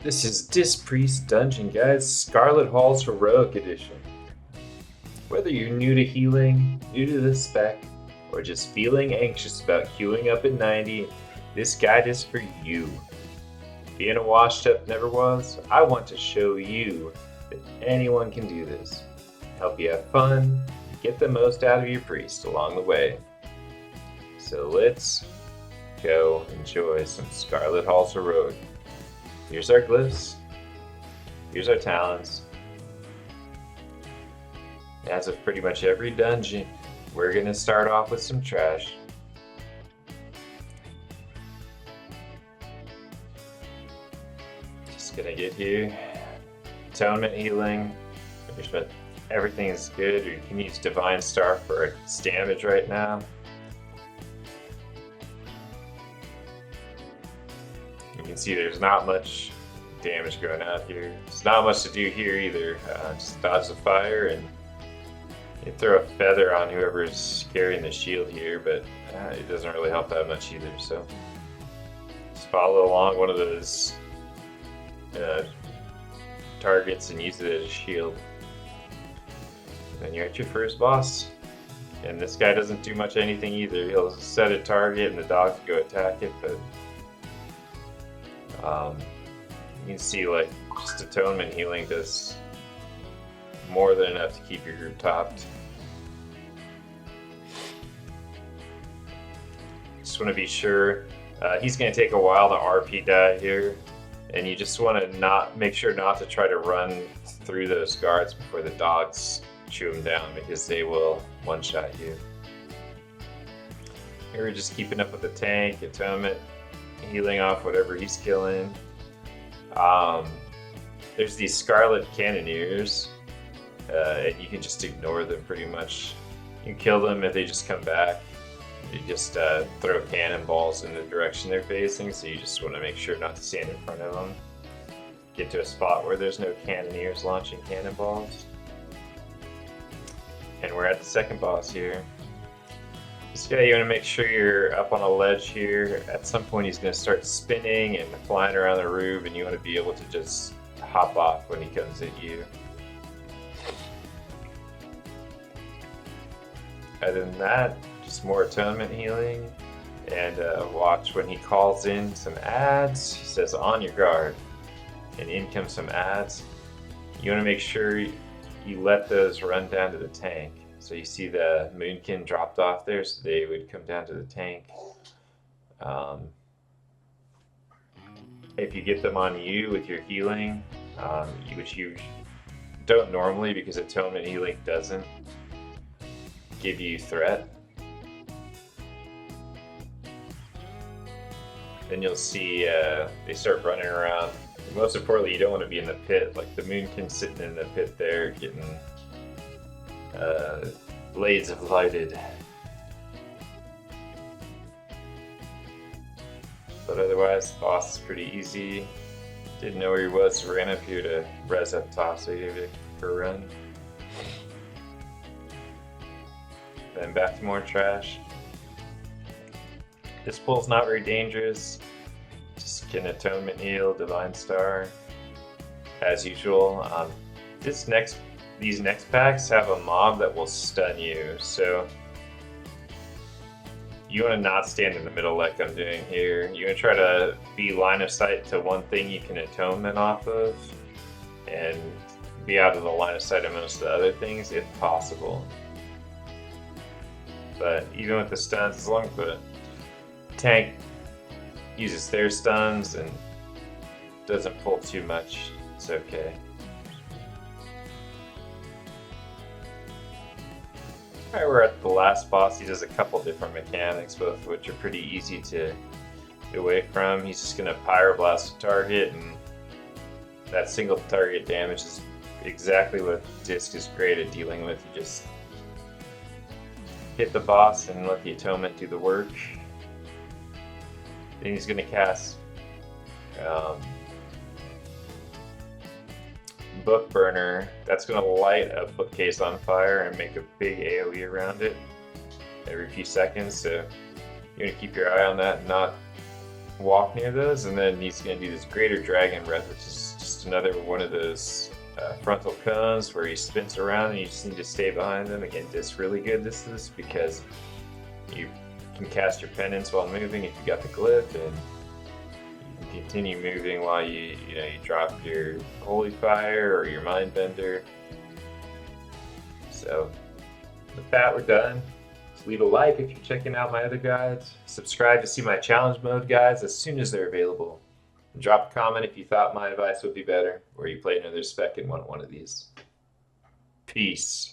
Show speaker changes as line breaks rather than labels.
This is Disc Priest Dungeon Guys Scarlet Hall's Heroic Edition. Whether you're new to healing, new to the spec, or just feeling anxious about queuing up at 90, this guide is for you. Being a washed up never was, I want to show you that anyone can do this. Help you have fun, get the most out of your priest along the way. So let's go enjoy some Scarlet Hall's Heroic. Here's our glyphs. Here's our talents. As with pretty much every dungeon, we're going to start off with some trash. Just going to get here. Atonement healing. Everything is good. You can use Divine Star for its damage right now. You can see there's not much damage going out here. There's not much to do here either. Just dodge the fire and you throw a feather on whoever's carrying the shield here, but it doesn't really help that much either. So just follow along one of those targets and use it as a shield. And then you're at your first boss. And this guy doesn't do much anything either. He'll set a target and the dogs go attack it, but you can see like just atonement healing does more than enough to keep your group topped. Just want to be sure. He's going to take a while to RP die here, and you just want to make sure not to try to run through those guards before the dogs chew them down, because they will one-shot you. Here we're just keeping up with the tank, atonement, healing off whatever he's killing. There's these Scarlet Cannoneers, and you can just ignore them pretty much. You can kill them if they just come back. You just throw cannonballs in the direction they're facing, so you just want to make sure not to stand in front of them. Get to a spot where there's no Cannoneers launching cannonballs. And we're at the second boss here. This guy, you want to make sure you're up on a ledge here. At some point he's going to start spinning and flying around the roof, and you want to be able to just hop off when he comes at you. Other than that, just more atonement healing. And watch when he calls in some ads. He says on your guard, and in come some ads. You want to make sure you let those run down to the tank. So you see the Moonkin dropped off there, so they would come down to the tank. If you get them on you with your healing, which you don't normally because atonement healing doesn't give you threat, then you'll see they start running around. Most importantly, you don't want to be in the pit. Like the Moonkin sitting in the pit there, getting blades of lighted. But otherwise, the boss is pretty easy. Didn't know where he was, so ran up here to res up top, so he gave it a run. Then back to more trash. This pull's not very dangerous. Just can atonement heal, divine star, as usual. These next packs have a mob that will stun you, so you want to not stand in the middle like I'm doing here. You want to try to be line of sight to one thing you can atonement off of, and be out of the line of sight of most of the other things if possible. But even with the stuns, as long as the tank uses their stuns and doesn't pull too much, it's okay. Alright, we're at the last boss. He does a couple different mechanics, both of which are pretty easy to get away from. He's just going to pyroblast a target, and that single target damage is exactly what Disc is great at dealing with. You just hit the boss and let the atonement do the work. Then he's going to cast Book Burner. That's going to light a bookcase on fire and make a big AoE around it every few seconds, so you want to keep your eye on that and not walk near those, and then he's going to do this Greater Dragon Breath, which is just another one of those frontal cones where he spins around and you just need to stay behind them. Again, this really good. This is because you can cast your penance while moving if you got the glyph, and you can continue moving while you drop your Holy Fire or your Mind Bender. So with that, we're done. Leave a like if you're checking out my other guides. Subscribe to see my challenge mode guides as soon as they're available. And drop a comment if you thought my advice would be better, or you played another spec and want one of these. Peace.